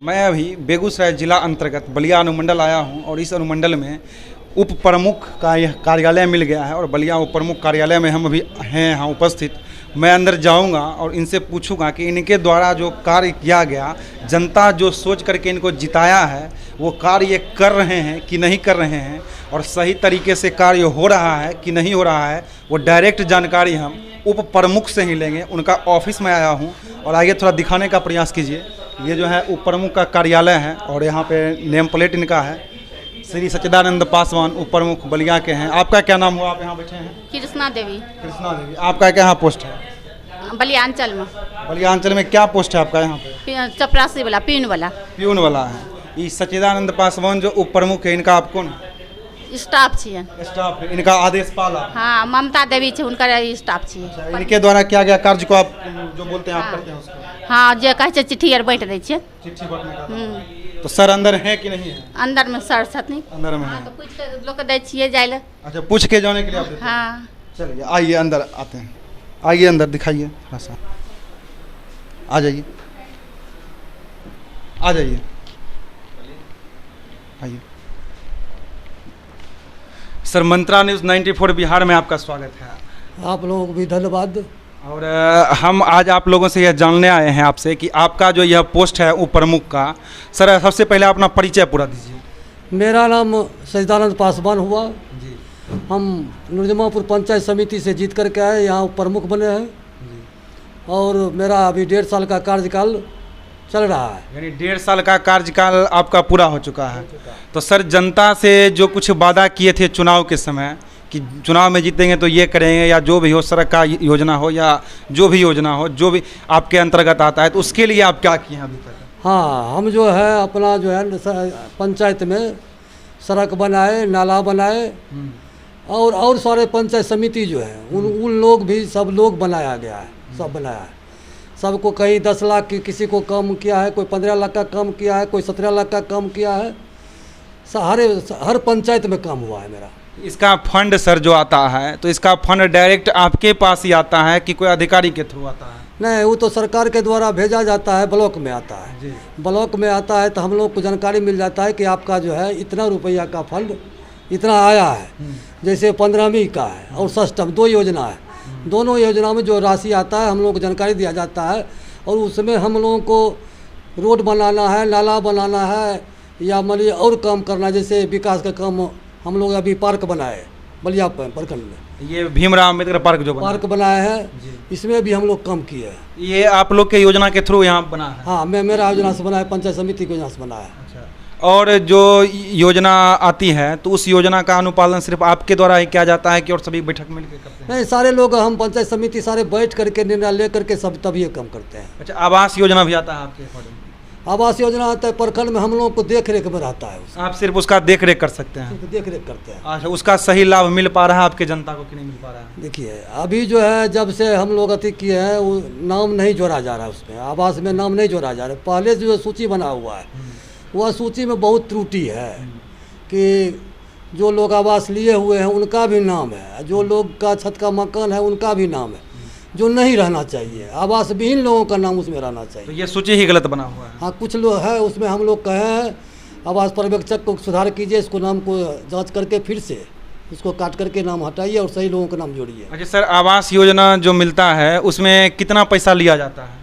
मैं अभी बेगूसराय जिला अंतर्गत बलिया अनुमंडल आया हूं और इस अनुमंडल में उप प्रमुख का यह कार्यालय मिल गया है और बलिया उप प्रमुख कार्यालय में हम अभी हैं यहाँ उपस्थित। मैं अंदर जाऊंगा और इनसे पूछूंगा कि इनके द्वारा जो कार्य किया गया, जनता जो सोच करके इनको जिताया है, वो कार्य ये कर रहे हैं कि नहीं कर रहे हैं और सही तरीके से कार्य हो रहा है कि नहीं हो रहा है, वो डायरेक्ट जानकारी हम उप प्रमुख से ही लेंगे। उनका ऑफिस में आया हूँ और आइए थोड़ा दिखाने का प्रयास कीजिए। ये जो है उप प्रमुख का कार्यालय है और यहाँ पे नेम प्लेट इनका है, श्री सच्चिदानंद पासवान उप प्रमुख बलिया के हैं। आपका क्या नाम हुआ? आप यहाँ बैठे हैं? कृष्णा देवी। कृष्णा देवी। आपका क्या यहाँ पोस्ट है? बलियांचल में। बलियांचल में क्या पोस्ट है आपका यहाँ पे? चपरासी वाला, पीन वाला। प्यून वाला है। ये सच्चिदानंद पासवान जो उप प्रमुख है, इनका आप कौन? स्टाफ छियन। स्टाफ है। इनका आदेश पाला? हाँ, ममता देवी छे, उनका स्टाफ छिए। इनके द्वारा क्या गया कार्य को आप जो बोलते हैं आप करते हैं उसको? हाँ, जे कहे छे चिट्ठी आर बैठ दै छिए। चिट्ठी बटने का। तो सर अंदर है कि नहीं है? अंदर में सर छथिन। अंदर में हाँ, है। तो पूछ के लोग के दै छिए जाय ले। अच्छा, पूछ के जाने के लिए आप देते हैं? हाँ। चलिए आइए अंदर आते हैं। आइए अंदर दिखाइए थोड़ा सा। आ जाइए, आ जाइए, आइए। सर, मंत्रा न्यूज़ 94 बिहार में आपका स्वागत है। आप लोगों को भी धन्यवाद। और हम आज आप लोगों से यह जानने आए हैं आपसे कि आपका जो यह पोस्ट है उप प्रमुख का, सर सबसे पहले अपना परिचय पूरा दीजिए। मेरा नाम सच्चिदानंद पासवान हुआ। जी। हम नुरजमापुर पंचायत समिति से जीत करके आए, यहाँ प्रमुख बने हैं। और मेरा अभी 1.5 साल का कार्यकाल चल रहा है। यानी 1.5 साल का कार्यकाल आपका पूरा हो चुका है। तो सर, जनता से जो कुछ वादा किए थे चुनाव के समय कि चुनाव में जीतेंगे तो ये करेंगे, या जो भी हो सड़क का योजना हो या जो भी योजना हो, जो भी आपके अंतर्गत आता है, तो उसके लिए आप क्या किए हैं अभी तक? हाँ, हम जो है अपना जो है पंचायत में सड़क बनाए, नाला बनाए और सारे पंचायत समिति जो है उन लोग भी सब लोग बनाया गया है, सब बनाया है। सबको कहीं 10 लाख की, किसी को कम किया है, कोई 15 लाख का कम किया है, कोई 17 लाख का कम किया है। हर पंचायत में काम हुआ है मेरा। इसका फंड सर जो आता है, तो इसका फंड डायरेक्ट आपके पास ही आता है कि कोई अधिकारी के थ्रू आता है? नहीं, वो तो सरकार के द्वारा भेजा जाता है, ब्लॉक में आता है जी। ब्लॉक में आता है तो हम लोग को जानकारी मिल जाता है कि आपका जो है इतना रुपया का फंड इतना आया है। जैसे 15वीं का है और सष्टम 2 योजना है। दोनों योजना में जो राशि आता है हम लोग को जानकारी दिया जाता है और उसमें हम लोगों को रोड बनाना है, नाला बनाना है या मान और काम करना है। जैसे विकास का काम हम लोग अभी पार्क बनाए बलिया प्रखंड में, ये भीमराव अम्बेडकर पार्क जो बना पार्क बनाया है, इसमें भी हम लोग काम किए हैं। ये आप लोग के योजना के थ्रू यहाँ बना है? हाँ, मेरा योजना से बना है, पंचायत समिति की योजना से बना है। अच्छा। और जो योजना आती है तो उस योजना का अनुपालन सिर्फ आपके द्वारा ही किया जाता है कि और सभी बैठक मिलकर करते हैं? नहीं, सारे लोग, हम पंचायत समिति सारे बैठ करके निर्णय ले करके सब तभी ये काम करते हैं। अच्छा, आवास योजना भी आता है आपके अकॉर्डिंग? आवास योजना आता है प्रखंड में, हम लोग को देख रेख में रहता है उसका। आप सिर्फ उसका देख रेख कर सकते हैं? देख रेख करते हैं। अच्छा, उसका सही लाभ मिल पा रहा है आपके जनता को कि नहीं मिल पा रहा है? देखिए, अभी जो है जब से हम लोग अति किए हैं वो नाम नहीं जोड़ा जा रहा है, उसमें आवास में नाम नहीं जोड़ा जा रहा है। पहले जो सूची बना हुआ है वह सूची में बहुत त्रुटि है कि जो लोग आवास लिए हुए हैं उनका भी नाम है, जो लोग का छत का मकान है उनका भी नाम है, जो नहीं रहना चाहिए। आवास विहीन लोगों का नाम उसमें रहना चाहिए। तो ये सूची ही गलत बना हुआ है? हाँ, कुछ लोग है उसमें, हम लोग कहे हैं आवास पर्यवेक्षक को सुधार कीजिए, इसको नाम को जांच करके फिर से उसको काट करके नाम हटाइए और सही लोगों का नाम जोड़िए। अच्छा सर, आवास योजना जो मिलता है उसमें कितना पैसा लिया जाता है?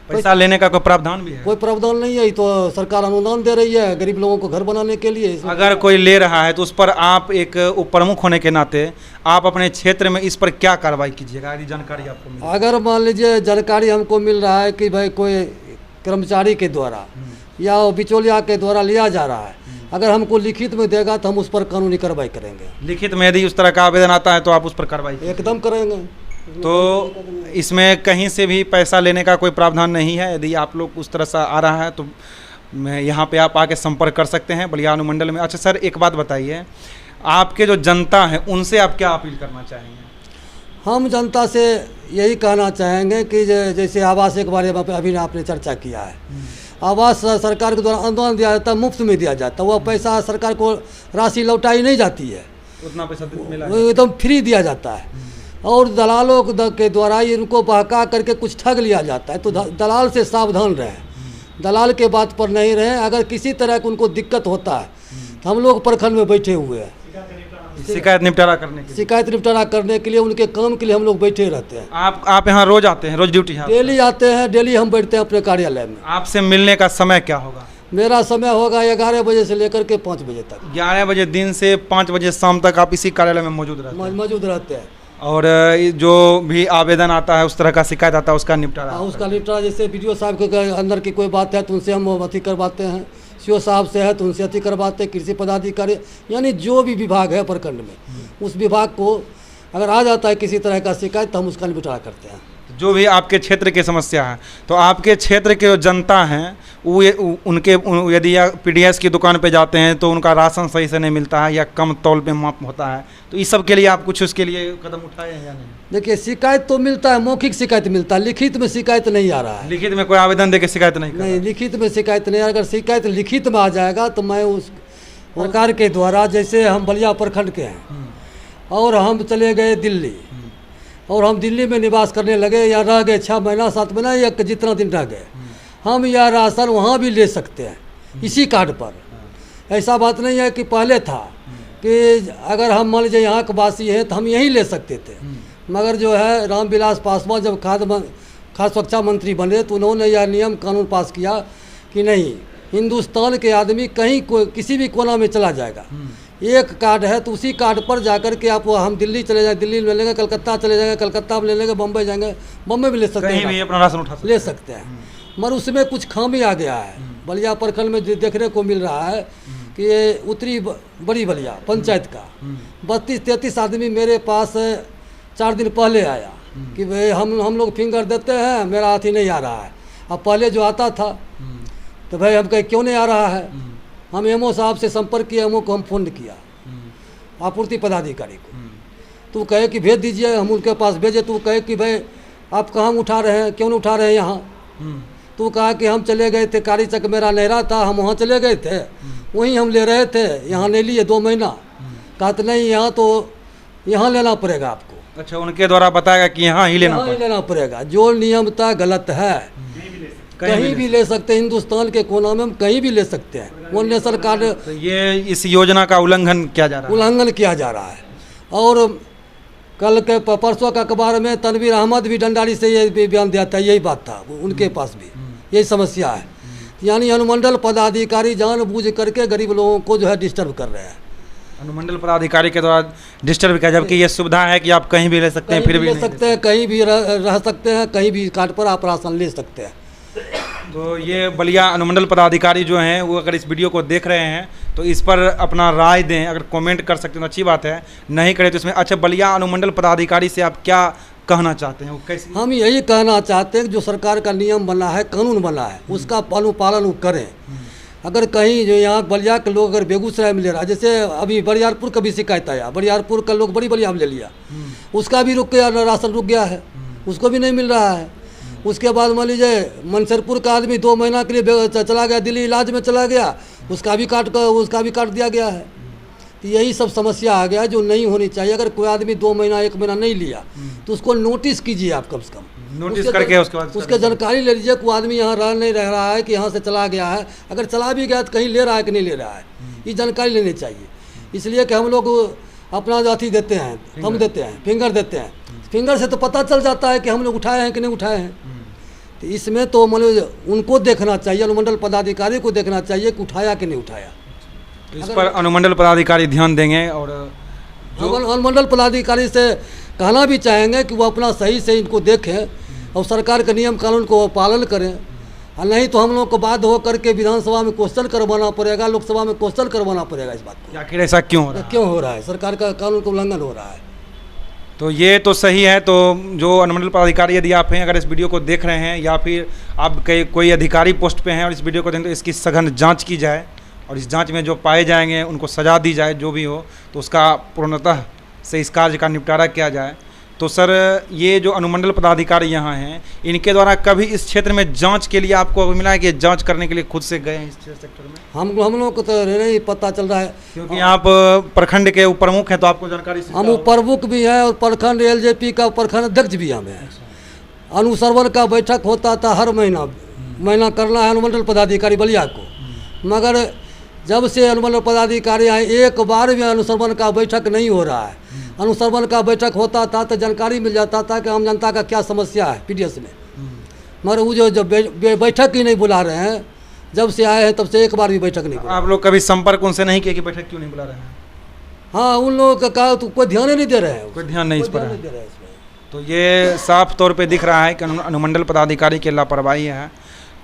पैसा लेने का कोई प्रावधान भी है? कोई प्रावधान नहीं है, तो सरकार अनुदान दे रही है गरीब लोगों को घर बनाने के लिए। अगर कोई ले रहा है तो उस पर आप एक उप प्रमुख होने के नाते आप अपने क्षेत्र में इस पर क्या कार्रवाई कीजिएगा यदि जानकारी आपको मिले? अगर मान लीजिए जानकारी हमको मिल रहा है कि भाई कोई कर्मचारी के द्वारा या बिचौलिया के द्वारा लिया जा रहा है, अगर हमको लिखित में देगा तो हम उस पर कानूनी कार्रवाई करेंगे। लिखित में यदि उस तरह का आवेदन आता है तो आप उस पर कार्रवाई एकदम करेंगे। तो इसमें कहीं से भी पैसा लेने का कोई प्रावधान नहीं है। यदि आप लोग उस तरह से आ रहा है तो मैं यहाँ पे आप आके संपर्क कर सकते हैं बलिया अनुमंडल में। अच्छा सर, एक बात बताइए, आपके जो जनता है उनसे आप क्या अपील करना चाहेंगे? हम जनता से यही कहना चाहेंगे कि जैसे आवास के बारे में अभी आपने चर्चा किया है, आवास सरकार के द्वारा अनुदान दिया जाता है, मुफ्त में दिया जाता है। वह पैसा सरकार को राशि लौटाई नहीं जाती है, उतना पैसा मिला एकदम फ्री दिया जाता है। और दलालों के द्वारा इनको बहका करके कुछ ठग लिया जाता है, तो दलाल से सावधान रहें। दलाल के बात पर नहीं रहे। अगर किसी तरह की उनको दिक्कत होता है तो हम लोग प्रखंड में बैठे हुए हैं, शिकायत निपटारा करने के लिए। शिकायत निपटारा करने के लिए, उनके काम के लिए हम लोग बैठे रहते हैं। आप यहाँ रोज आते हैं, रोज ड्यूटी है? डेली आते हैं, डेली हम बैठते हैं अपने कार्यालय में। आपसे मिलने का समय क्या होगा? मेरा समय होगा 11 बजे से लेकर के 5 बजे तक। 11 बजे दिन से 5 बजे शाम तक आप इसी कार्यालय में मौजूद रहते हैं? मौजूद रहते हैं। और जो भी आवेदन आता है, उस तरह का शिकायत आता है, उसका निपटारा? उसका निपटारा, जैसे BDO साहब के अंदर की कोई बात है तो उनसे हम अति करवाते हैं, CO साहब से है तो उनसे अति करवाते हैं, कृषि पदाधिकारी, यानी जो भी विभाग है प्रखंड में, उस विभाग को अगर आ जाता है किसी तरह का शिकायत तो हम उसका निपटारा करते हैं। जो भी आपके क्षेत्र की समस्या है, तो आपके क्षेत्र के जो जनता हैं वो उनके यदि या PDS की दुकान पे जाते हैं तो उनका राशन सही से नहीं मिलता है या कम तौल पे माप होता है, तो इस सब के लिए आप कुछ उसके लिए कदम उठाए हैं या नहीं? देखिए, शिकायत तो मिलता है, मौखिक शिकायत मिलता है, लिखित में शिकायत नहीं आ रहा है। लिखित में कोई आवेदन दे के शिकायत नहीं? नहीं, लिखित में शिकायत नहीं। अगर शिकायत लिखित में आ जाएगा तो मैं उस सरकार के द्वारा, जैसे हम बलिया प्रखंड के हैं और हम चले गए दिल्ली, और हम दिल्ली में निवास करने लगे या रह गए 6 महीना 7 महीना या जितना दिन रह गए, हम यह राशन वहाँ भी ले सकते हैं इसी कार्ड पर। ऐसा बात नहीं है कि पहले था कि अगर हम मान लीजिए यहाँ के वासी हैं तो हम यहीं ले सकते थे, मगर जो है रामविलास पासवान जब खाद्य सुरक्षा मंत्री बने तो उन्होंने यह नियम कानून पास किया कि नहीं, हिंदुस्तान के आदमी कहीं किसी भी कोना में चला जाएगा, एक कार्ड है तो उसी कार्ड पर जाकर के आप, हम दिल्ली चले जाएँ दिल्ली में ले लेंगे, कलकत्ता चले जाएंगे कलकत्ता में ले लेंगे, बम्बई जाएंगे बम्बई में ले सकते हैं, कहीं भी अपना राशन उठा ले सकते हैं। मगर उसमें कुछ खामी आ गया है। बलिया प्रखंड में देखने को मिल रहा है कि ये उत्तरी बड़ी बलिया पंचायत का 32-33 आदमी मेरे पास 4 दिन पहले आया कि भाई हम लोग फिंगर देते हैं, मेरा हाथी नहीं आ रहा है। अब पहले जो आता था तो भाई हम कहे क्यों नहीं आ रहा है, हम MO साहब से संपर्क किया, MO को हम फ़ोन किया आपूर्ति पदाधिकारी को, तो कहे कि भेज दीजिए, हम उनके पास भेजे, तो कहे कि भाई आप कहाँ उठा रहे हैं, क्यों नहीं उठा रहे हैं यहाँ, तो कहा कि हम चले गए थे कारी चक मेरा नहरा था, हम वहाँ चले गए थे, वहीं हम ले रहे थे, यहाँ नहीं लिए 2 महीना। कहा तो नहीं, यहाँ तो यहाँ लेना पड़ेगा आपको। अच्छा, उनके द्वारा बताएगा कि यहाँ ही लेना पड़ेगा। जो नियम था गलत है, कहीं भी ले सकते हैं, हिंदुस्तान के कोना में हम कहीं भी ले सकते हैं। वो नेशनल कार्ड, तो ये इस योजना का उल्लंघन किया जा रहा है। और कल के परसों का अखबार में तनवीर अहमद भी डंडारी से ये बयान दिया था, यही बात था उनके पास भी, यही समस्या है। यानी अनुमंडल पदाधिकारी जानबूझ करके गरीब लोगों को जो है डिस्टर्ब कर रहे हैं। अनुमंडल पदाधिकारी के द्वारा डिस्टर्ब किया, जबकि ये सुविधा है कि आप कहीं भी ले सकते हैं, फिर भी ले सकते हैं, कहीं भी रह सकते हैं, कहीं भी कार्ड पर आप राशन ले सकते हैं। तो ये बलिया अनुमंडल पदाधिकारी जो हैं वो अगर इस वीडियो को देख रहे हैं तो इस पर अपना राय दें, अगर कमेंट कर सकते हैं तो अच्छी बात है, नहीं करें तो इसमें। अच्छा, बलिया अनुमंडल पदाधिकारी से आप क्या कहना चाहते हैं, वो कैसे? हम यही कहना चाहते हैं कि जो सरकार का नियम बना है, कानून बना है, उसका अनुपालन वो करें। अगर कहीं जो यहाँ बलिया के लोग अगर बेगूसराय में ले रहा है, जैसे अभी बरियारपुर का भी शिकायत आया, बरियारपुर का लोग बड़ी बलिया में ले लिया, उसका भी रुक गया, राशन रुक गया है, उसको भी नहीं मिल रहा है। उसके बाद मान लीजिए मनसरपुर का आदमी 2 महीना के लिए चला गया, दिल्ली इलाज में चला गया, उसका भी काट दिया गया है। तो यही सब समस्या आ गया जो नहीं होनी चाहिए। अगर कोई आदमी 2 महीना 1 महीना नहीं लिया तो उसको नोटिस कीजिए, आप कम से कम नोटिस करके उसके बाद उसके जानकारी ले लीजिए, कोई आदमी यहाँ नहीं रह रहा है कि यहाँ से चला गया है, अगर चला भी गया तो कहीं ले रहा है कि नहीं ले रहा है, ये जानकारी लेनी चाहिए। इसलिए कि हम लोग अपना अथी देते हैं, थंब देते हैं, फिंगर देते हैं, फिंगर से तो पता चल जाता है कि हम लोग उठाए हैं कि नहीं उठाए हैं। तो इसमें तो मतलब उनको देखना चाहिए, अनुमंडल पदाधिकारी को देखना चाहिए कि उठाया कि नहीं उठाया। इस पर अनुमंडल पदाधिकारी ध्यान देंगे। और अनुमंडल पदाधिकारी से कहना भी चाहेंगे कि वो अपना सही से इनको देखें और सरकार के नियम कानून को पालन करें, और नहीं तो हम लोग को बाध्य होकर के विधानसभा में क्वेश्चन करवाना पड़ेगा, लोकसभा में क्वेश्चन करवाना पड़ेगा इस बात को। आखिर ऐसा क्यों हो रहा है? सरकार का कानून का उल्लंघन हो रहा है। तो ये तो सही है। तो जो अनुमंडल पदाधिकारी यदि आप हैं, अगर इस वीडियो को देख रहे हैं या फिर आप कोई अधिकारी पोस्ट पे हैं और इस वीडियो को देखें, तो इसकी सघन जांच की जाए और इस जांच में जो पाए जाएंगे उनको सज़ा दी जाए, जो भी हो, तो उसका पूर्णतः से इस कार्य का निपटारा किया जाए। तो सर, ये जो अनुमंडल पदाधिकारी यहाँ हैं, इनके द्वारा कभी इस क्षेत्र में जांच के लिए आपको मिला है कि जांच करने के लिए खुद से गए हैं इस सेक्टर में? हम लोग को तो नहीं पता चल रहा है, क्योंकि आप प्रखंड के प्रमुख हैं तो आपको जानकारी। हम प्रमुख भी हैं और प्रखंड LJP का प्रखंड अध्यक्ष भी हमें। अनुश्रवण का बैठक होता था हर महीना महीना करना है अनुमंडल पदाधिकारी बलिया को, मगर जब से अनुमंडल पदाधिकारी आए एक बार भी अनुश्रवण का बैठक नहीं हो रहा है। अनुश्रवण का बैठक होता था तो जानकारी मिल जाता था कि आम जनता का क्या समस्या है पीडीएस में, मगर वो जो बैठक ही नहीं बुला रहे हैं, जब से आए हैं तब से एक बार भी बैठक नहीं बुला। आप लोग कभी संपर्क उनसे नहीं किया कि बैठक क्यों नहीं बुला रहे हैं? हाँ, उन लोगों का कहा तो कोई ध्यान ही नहीं दे रहे हैं, कोई ध्यान नहीं इस पर है। दे रहे हैं इसमें। तो ये साफ तौर पे दिख रहा है कि अनुमंडल पदाधिकारी की लापरवाही है।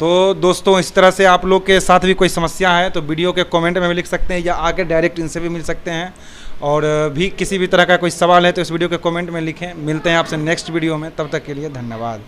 तो दोस्तों, इस तरह से आप लोग के साथ भी कोई समस्या है तो वीडियो के कमेंट में भी लिख सकते हैं या आके डायरेक्ट इनसे भी मिल सकते हैं। और भी किसी भी तरह का कोई सवाल है तो इस वीडियो के कमेंट में लिखें। मिलते हैं आपसे नेक्स्ट वीडियो में, तब तक के लिए धन्यवाद।